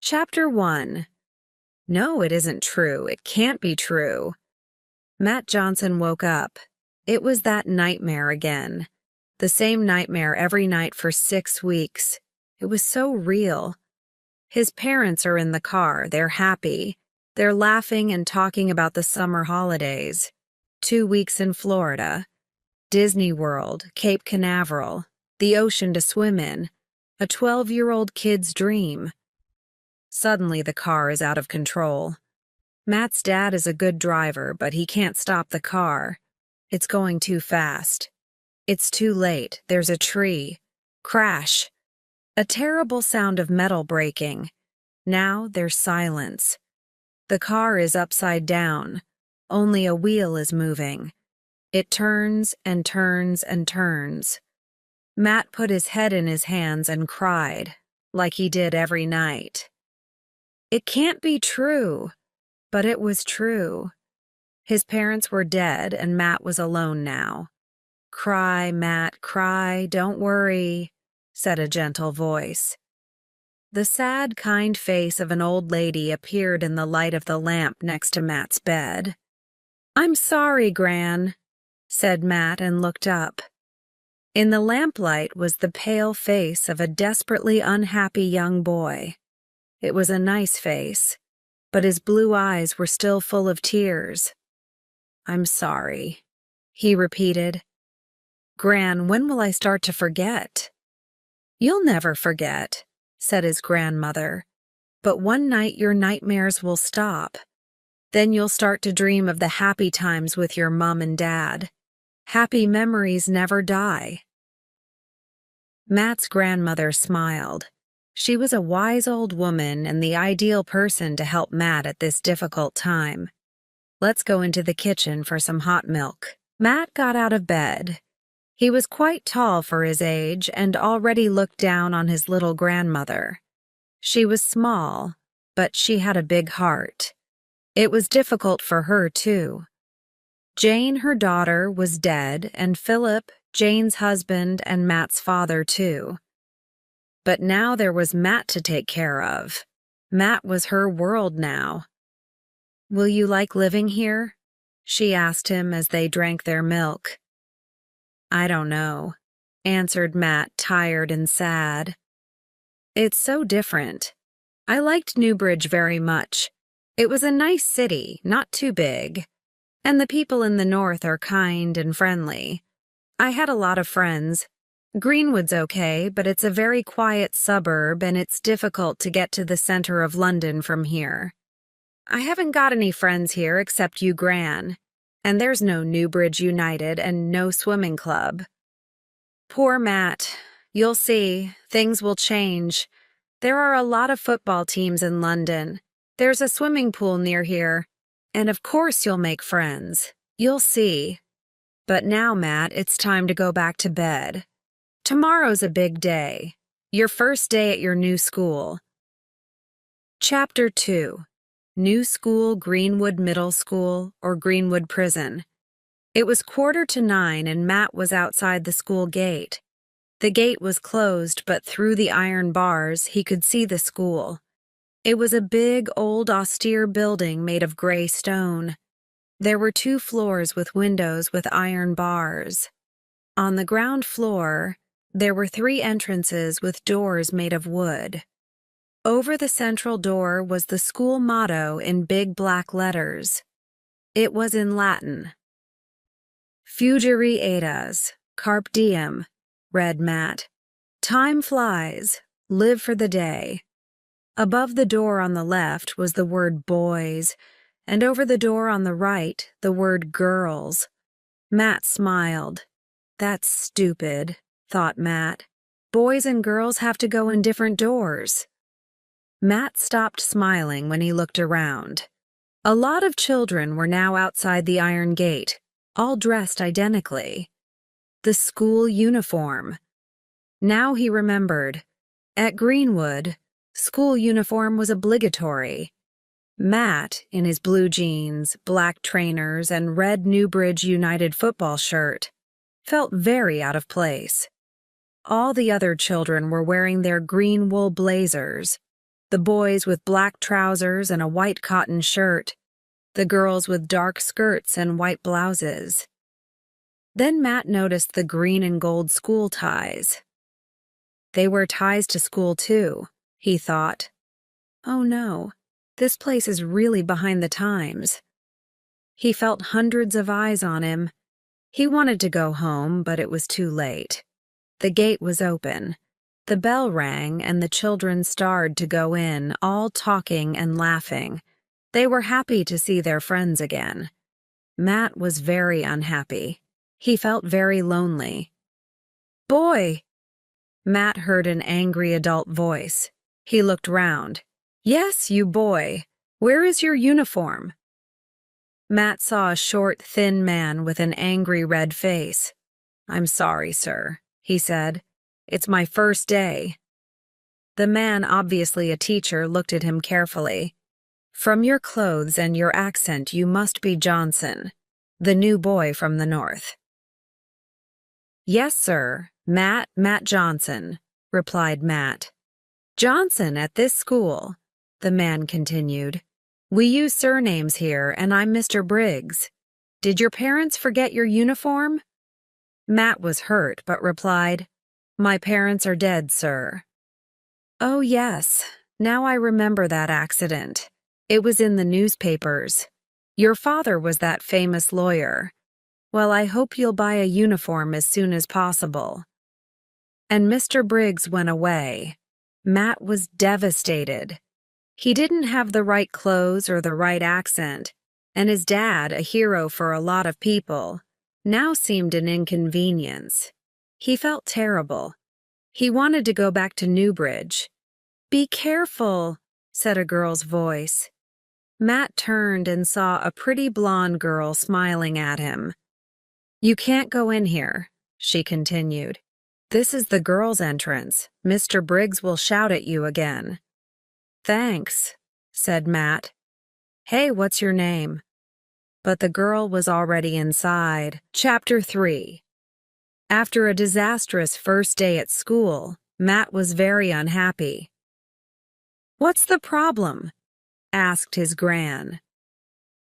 Chapter 1. No, it isn't true. It can't be true. Matt Johnson woke up. It was that nightmare again. The same nightmare every night for 6 weeks. It was so real. His parents are in the car. They're happy. They're laughing and talking about the summer holidays. 2 weeks in Florida. Disney World, Cape Canaveral, the ocean to swim in. A 12-year-old kid's dream. Suddenly, the car is out of control. Matt's dad is a good driver, but he can't stop the car. It's going too fast. It's too late. There's a tree. Crash. A terrible sound of metal breaking. Now there's silence. The car is upside down. Only a wheel is moving. It turns and turns and turns. Matt put his head in his hands and cried, like he did every night. It can't be true, but it was true. His parents were dead and Matt was alone now. Cry, Matt, cry, don't worry, said a gentle voice. The sad, kind face of an old lady appeared in the light of the lamp next to Matt's bed. I'm sorry, Gran, said Matt and looked up. In the lamplight was the pale face of a desperately unhappy young boy. It was a nice face, but his blue eyes were still full of tears. I'm sorry, he repeated. Gran, when will I start to forget? You'll never forget, said his grandmother. But one night your nightmares will stop. Then you'll start to dream of the happy times with your mom and dad. Happy memories never die. Matt's grandmother smiled. She was a wise old woman and the ideal person to help Matt at this difficult time. Let's go into the kitchen for some hot milk. Matt got out of bed. He was quite tall for his age and already looked down on his little grandmother. She was small, but she had a big heart. It was difficult for her, too. Jane, her daughter, was dead, and Philip, Jane's husband, and Matt's father, too. But now there was Matt to take care of. Matt was her world now. Will you like living here? She asked him as they drank their milk. I don't know, answered Matt, tired and sad. It's so different. I liked Newbridge very much. It was a nice city, not too big. And the people in the north are kind and friendly. I had a lot of friends. Greenwood's okay, but it's a very quiet suburb and it's difficult to get to the center of London from here. I haven't got any friends here except you, Gran, and there's no Newbridge United and no swimming club. Poor Matt. You'll see, things will change. There are a lot of football teams in London. There's a swimming pool near here, and of course you'll make friends. You'll see. But now, Matt, it's time to go back to bed. Tomorrow's a big day. Your first day at your new school. Chapter 2. New School, Greenwood Middle School, or Greenwood Prison. It was 8:45 and Matt was outside the school gate. The gate was closed, but through the iron bars he could see the school. It was a big, old, austere building made of gray stone. There were 2 floors with windows with iron bars. On the ground floor, there were 3 entrances with doors made of wood. Over the central door was the school motto in big black letters. It was in Latin. Fugere edas, carpe diem, read Matt. Time flies, live for the day. Above the door on the left was the word boys, and over the door on the right, the word girls. Matt smiled. That's stupid, thought Matt. Boys and girls have to go in different doors. Matt stopped smiling when he looked around. A lot of children were now outside the iron gate, all dressed identically. The school uniform. Now he remembered. At Greenwood, school uniform was obligatory. Matt, in his blue jeans, black trainers, and red Newbridge United football shirt, felt very out of place. All the other children were wearing their green wool blazers. The boys with black trousers and a white cotton shirt, the girls with dark skirts and white blouses. Then Matt noticed the green and gold school ties. They wear ties to school too, he thought. Oh no, this place is really behind the times. He felt hundreds of eyes on him. He wanted to go home, but it was too late. The gate was open. The bell rang, and the children started to go in, all talking and laughing. They were happy to see their friends again. Matt was very unhappy. He felt very lonely. "Boy!" Matt heard an angry adult voice. He looked round. "Yes, you boy. Where is your uniform?" Matt saw a short, thin man with an angry red face. "I'm sorry, sir," he said. "It's my first day." The man, obviously a teacher, looked at him carefully. "From your clothes and your accent, you must be Johnson, the new boy from the north." "Yes, sir, Matt Johnson," replied Matt. "Johnson at this school," the man continued. "We use surnames here, and I'm Mr. Briggs. Did your parents forget your uniform?" Matt was hurt, but replied, "My parents are dead, sir." "Oh, yes. Now I remember that accident. It was in the newspapers. Your father was that famous lawyer. Well, I hope you'll buy a uniform as soon as possible." And Mr. Briggs went away. Matt was devastated. He didn't have the right clothes or the right accent, and his dad, a hero for a lot of people, now seemed an inconvenience. He felt terrible. He wanted to go back to Newbridge. "Be careful," said a girl's voice. Matt turned and saw a pretty blonde girl smiling at him. "You can't go in here," she continued. "This is the girls' entrance. Mr. Briggs will shout at you again." "Thanks," said Matt. "Hey, what's your name?" But the girl was already inside. Chapter 3. After a disastrous first day at school, Matt was very unhappy. "What's the problem?" asked his gran.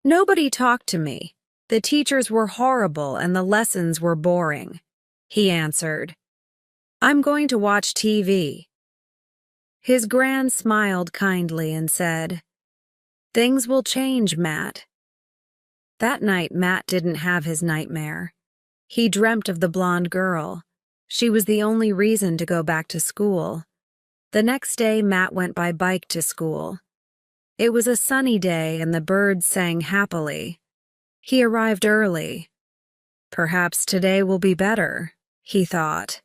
"Nobody talked to me. The teachers were horrible and the lessons were boring," he answered. "I'm going to watch TV." His gran smiled kindly and said, "Things will change, Matt." That night, Matt didn't have his nightmare. He dreamt of the blonde girl. She was the only reason to go back to school. The next day, Matt went by bike to school. It was a sunny day and the birds sang happily. He arrived early. Perhaps today will be better, he thought.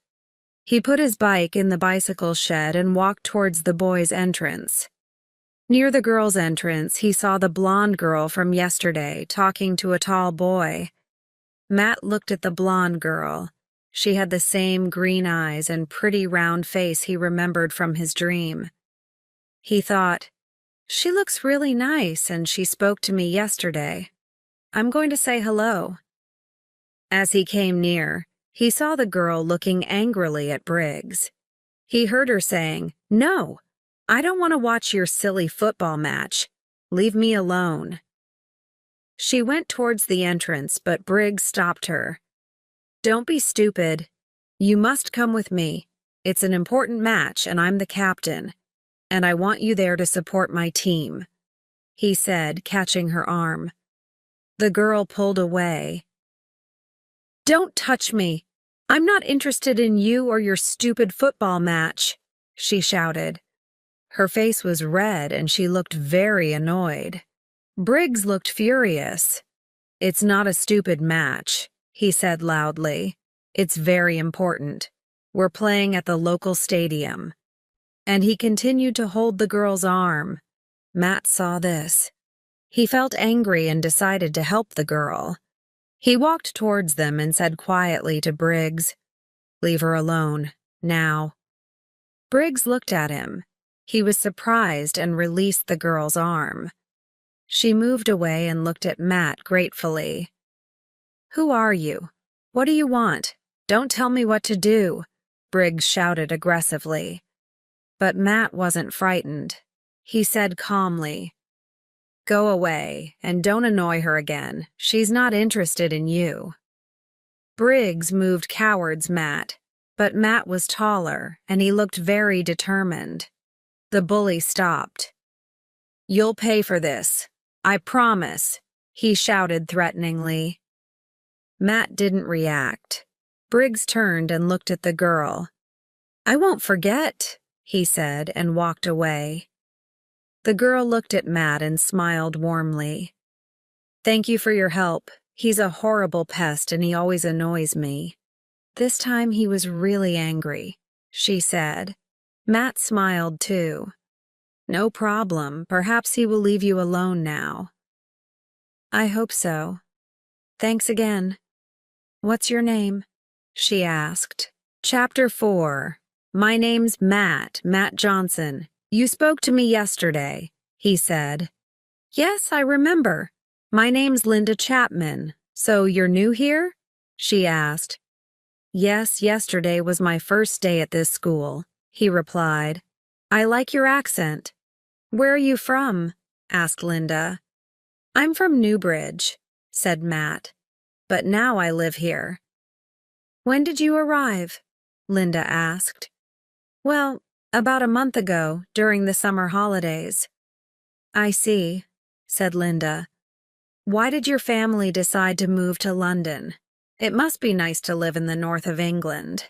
He put his bike in the bicycle shed and walked towards the boys' entrance. Near the girls' entrance, he saw the blonde girl from yesterday talking to a tall boy. Matt looked at the blonde girl. She had the same green eyes and pretty round face he remembered from his dream. He thought, "She looks really nice and she spoke to me yesterday. I'm going to say hello." As he came near, he saw the girl looking angrily at Briggs. He heard her saying, "No, I don't want to watch your silly football match. Leave me alone." She went towards the entrance, but Briggs stopped her. "Don't be stupid. You must come with me. It's an important match, and I'm the captain, and I want you there to support my team," he said, catching her arm. The girl pulled away. "Don't touch me. I'm not interested in you or your stupid football match," she shouted. Her face was red and she looked very annoyed. Briggs looked furious. "It's not a stupid match," he said loudly. "It's very important. We're playing at the local stadium." And he continued to hold the girl's arm. Matt saw this. He felt angry and decided to help the girl. He walked towards them and said quietly to Briggs, "Leave her alone, now." Briggs looked at him. He was surprised and released the girl's arm. She moved away and looked at Matt gratefully. "Who are you? What do you want? Don't tell me what to do," Briggs shouted aggressively. But Matt wasn't frightened. he said calmly. Go away, and don't annoy her again. She's not interested in you. Briggs moved towards Matt, but Matt was taller, and he looked very determined. The bully stopped. You'll pay for this. I promise, he shouted threateningly. Matt didn't react. Briggs turned and looked at the girl. I won't forget, he said, and walked away. The girl looked at Matt and smiled warmly. Thank you for your help. He's a horrible pest and he always annoys me. This time he was really angry, she said. Matt smiled too. No problem. Perhaps he will leave you alone now. I hope so. Thanks again. What's your name? She asked. Chapter 4. My name's Matt Johnson. You spoke to me yesterday, he said. Yes, I remember. My name's Linda Chapman. So you're new here? She asked. Yes, yesterday was my first day at this school, he replied. I like your accent. Where are you from? Asked Linda. I'm from Newbridge, said Matt. But now I live here. When did you arrive? Linda asked. Well, about a month ago, during the summer holidays. I see, said Linda. Why did your family decide to move to London? It must be nice to live in the north of England.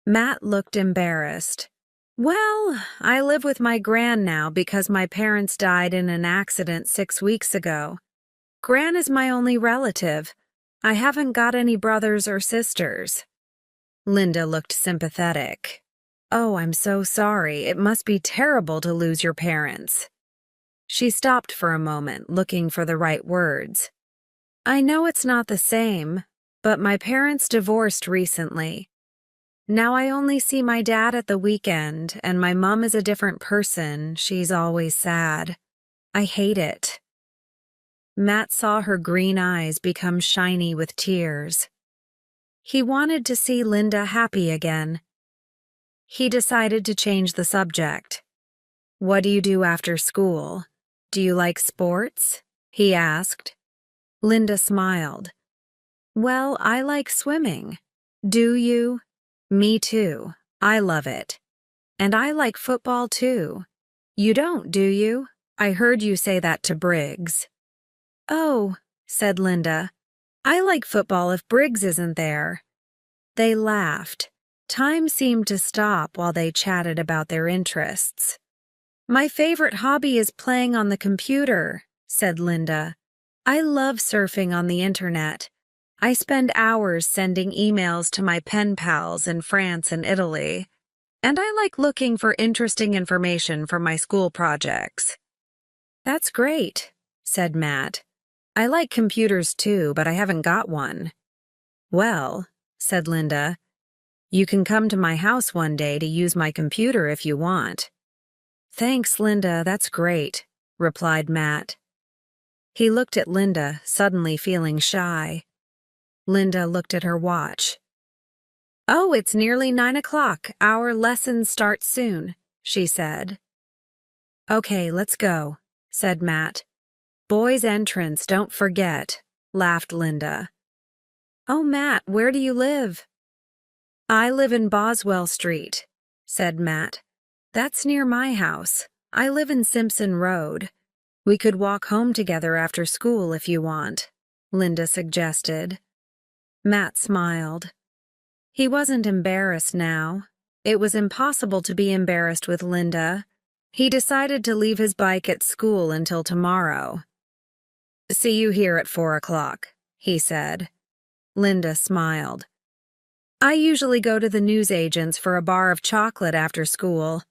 Matt looked embarrassed. Well, I live with my gran now because my parents died in an accident 6 weeks ago. Gran is my only relative. I haven't got any brothers or sisters. Linda looked sympathetic. Oh, I'm so sorry. It must be terrible to lose your parents. She stopped for a moment, looking for the right words. I know it's not the same, but my parents divorced recently. Now I only see my dad at the weekend, and my mom is a different person. She's always sad. I hate it. Matt saw her green eyes become shiny with tears. He wanted to see Linda happy again. He decided to change the subject. What do you do after school? Do you like sports? He asked. Linda smiled. Well, I like swimming. Do you? Me too. I love it. And I like football too. You don't, do you? I heard you say that to Briggs. Oh, said Linda. I like football if Briggs isn't there. They laughed. Time seemed to stop while they chatted about their interests. My favorite hobby is playing on the computer, said Linda. I love surfing on the internet. I spend hours sending emails to my pen pals in France and Italy. And I like looking for interesting information for my school projects. That's great, said Matt. I like computers too, but I haven't got one. Well, said Linda, you can come to my house one day to use my computer if you want. Thanks, Linda, that's great, replied Matt. He looked at Linda, suddenly feeling shy. Linda looked at her watch. Oh, it's nearly 9 o'clock. Our lessons start soon, she said. Okay, let's go, said Matt. Boys' entrance, don't forget, laughed Linda. Oh, Matt, where do you live? I live in Boswell Street, said Matt. That's near my house. I live in Simpson Road. We could walk home together after school if you want, Linda suggested. Matt smiled. He wasn't embarrassed now. It was impossible to be embarrassed with Linda. He decided to leave his bike at school until tomorrow. See you here at 4 o'clock, he said. Linda smiled. I usually go to the newsagent's for a bar of chocolate after school.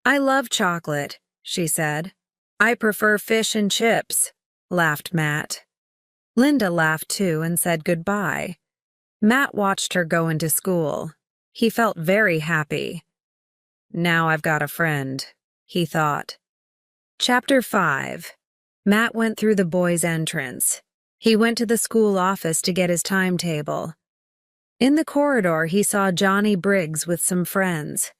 I love chocolate, she said. I prefer fish and chips, laughed Matt. Linda laughed too and said goodbye. Matt watched her go into school. He felt very happy. Now I've got a friend, he thought. Chapter 5. Matt went through the boys' entrance. He went to the school office to get his timetable. In the corridor, he saw Johnny Briggs with some friends.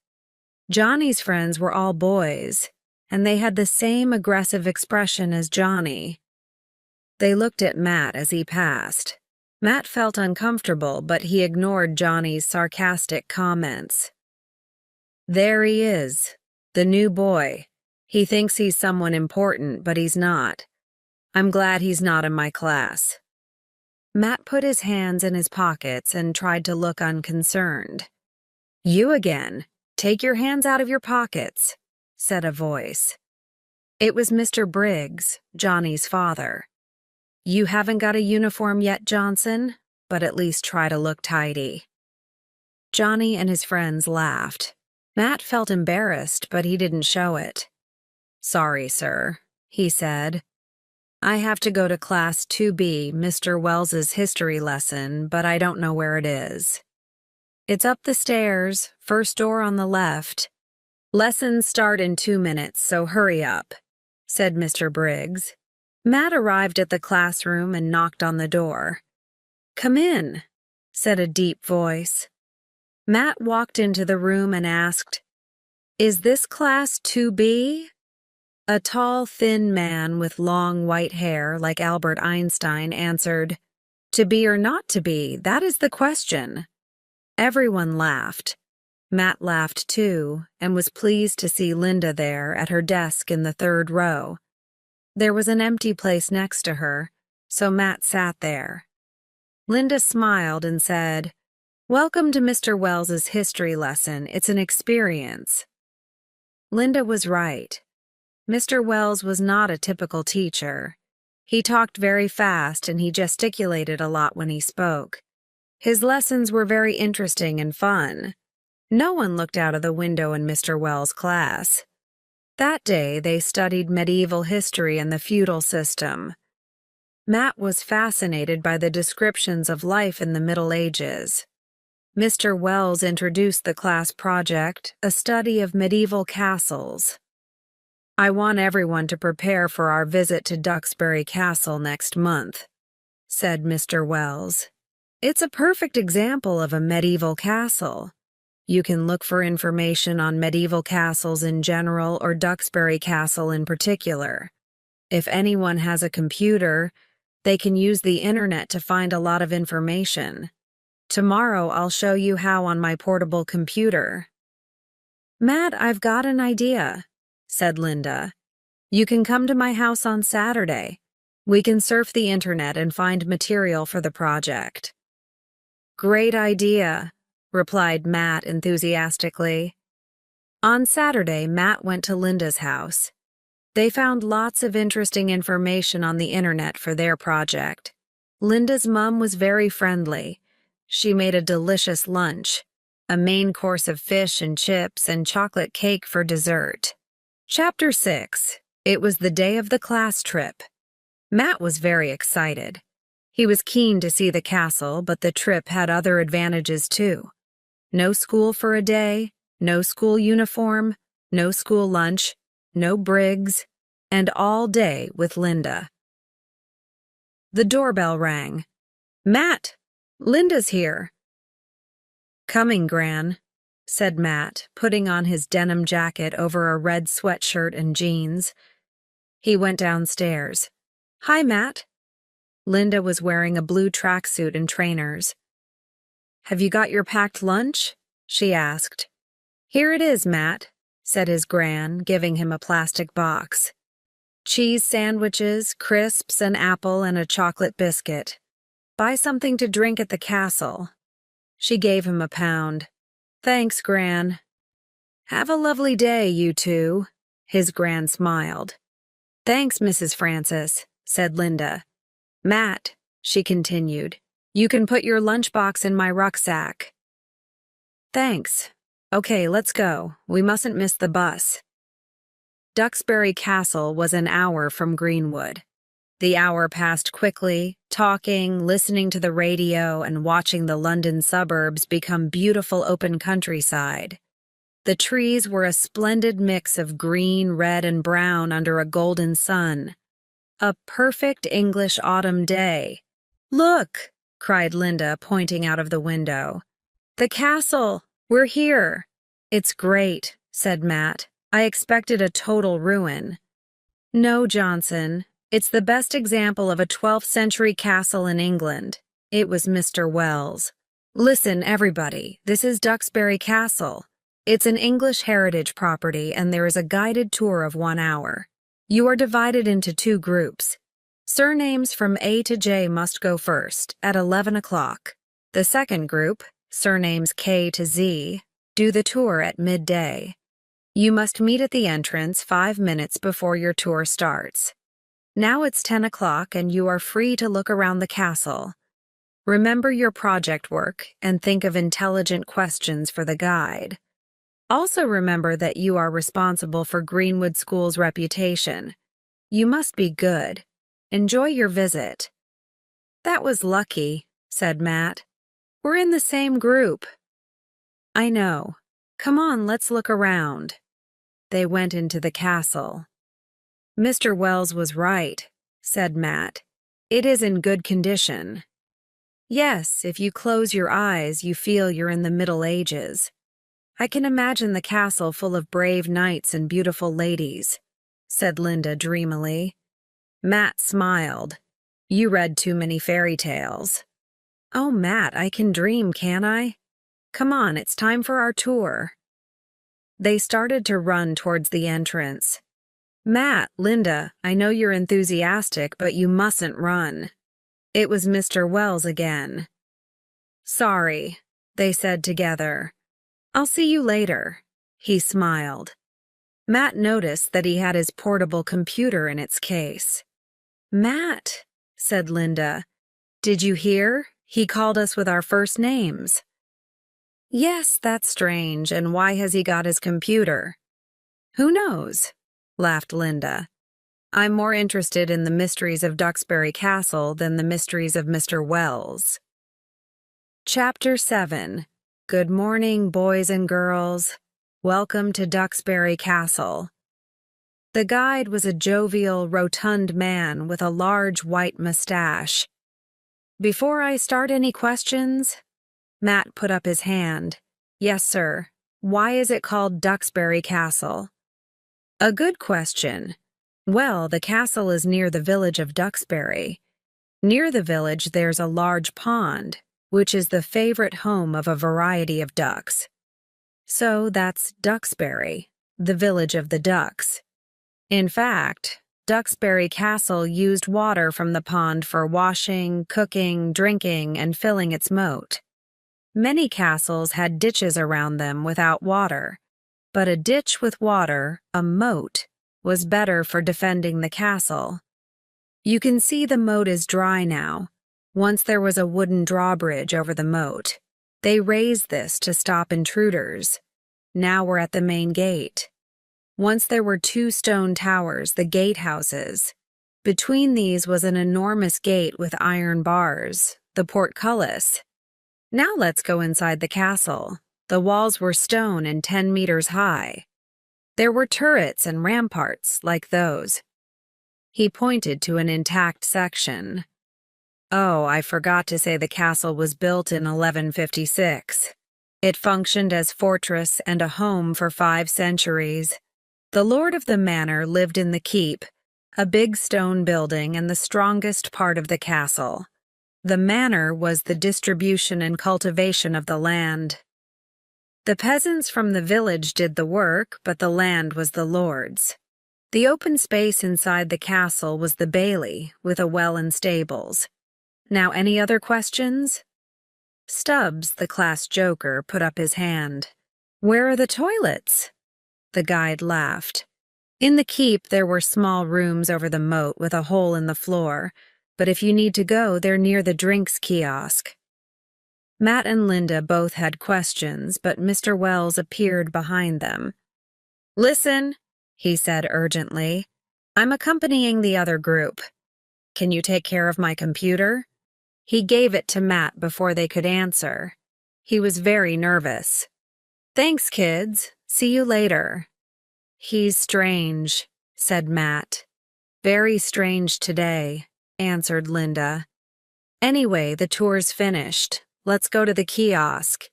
Johnny's friends were all boys. and they had the same aggressive expression as Johnny. They looked at Matt as he passed. Matt felt uncomfortable, but he ignored Johnny's sarcastic comments. There he is, the new boy. He thinks he's someone important, but he's not. I'm glad he's not in my class. Matt put his hands in his pockets and tried to look unconcerned. You again. Take your hands out of your pockets, said a voice. It was Mr. Briggs, Johnny's father. You haven't got a uniform yet, Johnson, but at least try to look tidy. Johnny and his friends laughed. Matt felt embarrassed, but he didn't show it. Sorry, sir, he said. I have to go to Class 2B, Mr. Wells's history lesson, but I don't know where it is. It's up the stairs, first door on the left. Lessons start in 2 minutes, so hurry up, said Mr. Briggs. Matt arrived at the classroom and knocked on the door. Come in, said a deep voice. Matt walked into the room and asked, Is this Class 2B? A tall, thin man with long white hair like Albert Einstein answered, To be or not to be, that is the question. Everyone laughed. Matt laughed too, and was pleased to see Linda there at her desk in the 3rd row. There was an empty place next to her, so Matt sat there. Linda smiled and said, Welcome to Mr. Wells's history lesson. It's an experience. Linda was right. Mr. Wells was not a typical teacher. He talked very fast and he gesticulated a lot when he spoke. His lessons were very interesting and fun. No one looked out of the window in Mr. Wells' class. That day, they studied medieval history and the feudal system. Matt was fascinated by the descriptions of life in the Middle Ages. Mr. Wells introduced the class project, a study of medieval castles. I want everyone to prepare for our visit to Duxbury Castle next month, said Mr. Wells. It's a perfect example of a medieval castle. You can look for information on medieval castles in general or Duxbury Castle in particular. If anyone has a computer, they can use the internet to find a lot of information. Tomorrow I'll show you how on my portable computer. Matt, I've got an idea, said Linda. You can come to my house on Saturday. We can surf the internet and find material for the project. Great idea, replied Matt enthusiastically. On Saturday, Matt went to Linda's house. They found lots of interesting information on the internet for their project. Linda's mom was very friendly. She made a delicious lunch, a main course of fish and chips and chocolate cake for dessert. Chapter 6. It was the day of the class trip. Matt was very excited. He was keen to see the castle, but the trip had other advantages too. No school for a day, no school uniform, no school lunch, no Briggs, and all day with Linda. The doorbell rang. Matt! Linda's here. Coming, Gran, said Matt, putting on his denim jacket over a red sweatshirt and jeans. He went downstairs. Hi, Matt. Linda was wearing a blue tracksuit and trainers. Have you got your packed lunch? She asked. Here it is, Matt, said his Gran, giving him a plastic box. Cheese sandwiches, crisps, an apple, and a chocolate biscuit. Buy something to drink at the castle. She gave him £1. Thanks, Gran. Have a lovely day, you two. His Gran smiled. Thanks, Mrs. Francis, said Linda. Matt, she continued, you can put your lunchbox in my rucksack. Thanks. Okay, let's go. We mustn't miss the bus. Duxbury Castle was an hour from Greenwood. The hour passed quickly, talking, listening to the radio, and watching the London suburbs become beautiful open countryside. The trees were a splendid mix of green, red, and brown under a golden sun. A perfect English autumn day. Look, cried Linda, pointing out of the window. The castle! We're here! It's great, said Matt. I expected a total ruin. No, Johnson. It's the best example of a 12th century castle in England. It was Mr. Wells. Listen, everybody, this is Duxbury Castle. It's an English heritage property and there is a guided tour of 1 hour. You are divided into 2 groups. Surnames from A to J must go first, at 11 o'clock. The second group, surnames K to Z, do the tour at midday. You must meet at the entrance 5 minutes before your tour starts. Now it's 10 o'clock and you are free to look around the castle. Remember your project work and think of intelligent questions for the guide. Also remember that you are responsible for Greenwood School's reputation. You must be good. Enjoy your visit. That was lucky, said Matt. We're in the same group. I know. Come on, let's look around. They went into the castle. Mr. Wells was right, said Matt. It is in good condition. Yes, if you close your eyes, you feel you're in the Middle Ages. I can imagine the castle full of brave knights and beautiful ladies, said Linda dreamily. Matt smiled. You read too many fairy tales. Oh, Matt, I can dream, can I? Come on, it's time for our tour. They started to run towards the entrance. Matt, Linda, I know you're enthusiastic, but you mustn't run. It was Mr. Wells again. Sorry, they said together. I'll see you later. He smiled. Matt noticed that he had his portable computer in its case. Matt, said Linda, did you hear? He called us with our first names. Yes, that's strange, and why has he got his computer? Who knows? Laughed Linda. I'm more interested in the mysteries of Duxbury Castle than the mysteries of Mr. Wells. Chapter 7. Good morning, boys and girls. Welcome to Duxbury Castle. The guide was a jovial, rotund man with a large white mustache. Before I start any questions, Matt put up his hand. Yes, sir. Why is it called Duxbury Castle? A good question. Well, the castle is near the village of Duxbury. Near the village there's a large pond, which is the favorite home of a variety of ducks. So that's Duxbury, the village of the ducks. In fact, Duxbury Castle used water from the pond for washing, cooking, drinking, and filling its moat. Many castles had ditches around them without water, but a ditch with water, a moat, was better for defending the castle. You can see the moat is dry now. Once there was a wooden drawbridge over the moat. They raised this to stop intruders. Now we're at the main gate. Once there were 2 stone towers, the gatehouses. Between these was an enormous gate with iron bars, the portcullis. Now let's go inside the castle. The walls were stone and 10 meters high. There were turrets and ramparts like those. He pointed to an intact section. Oh, I forgot to say the castle was built in 1156. It functioned as fortress and a home for 5 centuries. The lord of the manor lived in the keep, a big stone building and the strongest part of the castle. The manor was the distribution and cultivation of the land. The peasants from the village did the work, but the land was the lord's. The open space inside the castle was the bailey, with a well and stables. Now, any other questions? Stubbs, the class joker, put up his hand. Where are the toilets? The guide laughed. In the keep, there were small rooms over the moat with a hole in the floor, but if you need to go, they're near the drinks kiosk. Matt and Linda both had questions, but Mr. Wells appeared behind them. Listen, he said urgently. I'm accompanying the other group. Can you take care of my computer? He gave it to Matt before they could answer. He was very nervous. Thanks, kids. See you later. He's strange, said Matt. Very strange today, answered Linda. Anyway, the tour's finished. Let's go to the kiosk.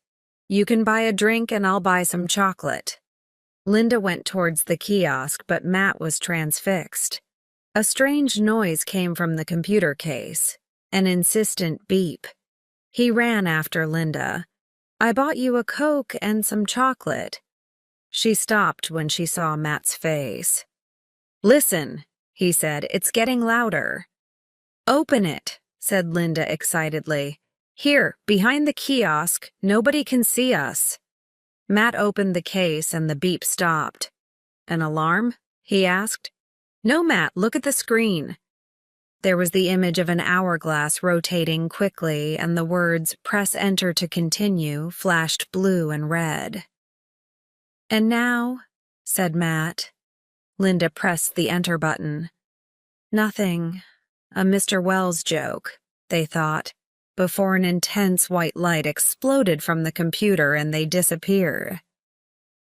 You can buy a drink and I'll buy some chocolate. Linda went towards the kiosk, but Matt was transfixed. A strange noise came from the computer case, an insistent beep. He ran after Linda. "I bought you a Coke and some chocolate." She stopped when she saw Matt's face. "Listen," he said, "it's getting louder." "Open it," said Linda excitedly. "Here, behind the kiosk, nobody can see us." Matt opened the case and the beep stopped. "An alarm?" he asked. "No, Matt, look at the screen." There was the image of an hourglass rotating quickly, and the words "Press Enter to continue" flashed blue and red. "And now," said Matt. Linda pressed the enter button. Nothing. A Mr. Wells joke, they thought, before an intense white light exploded from the computer and they disappeared.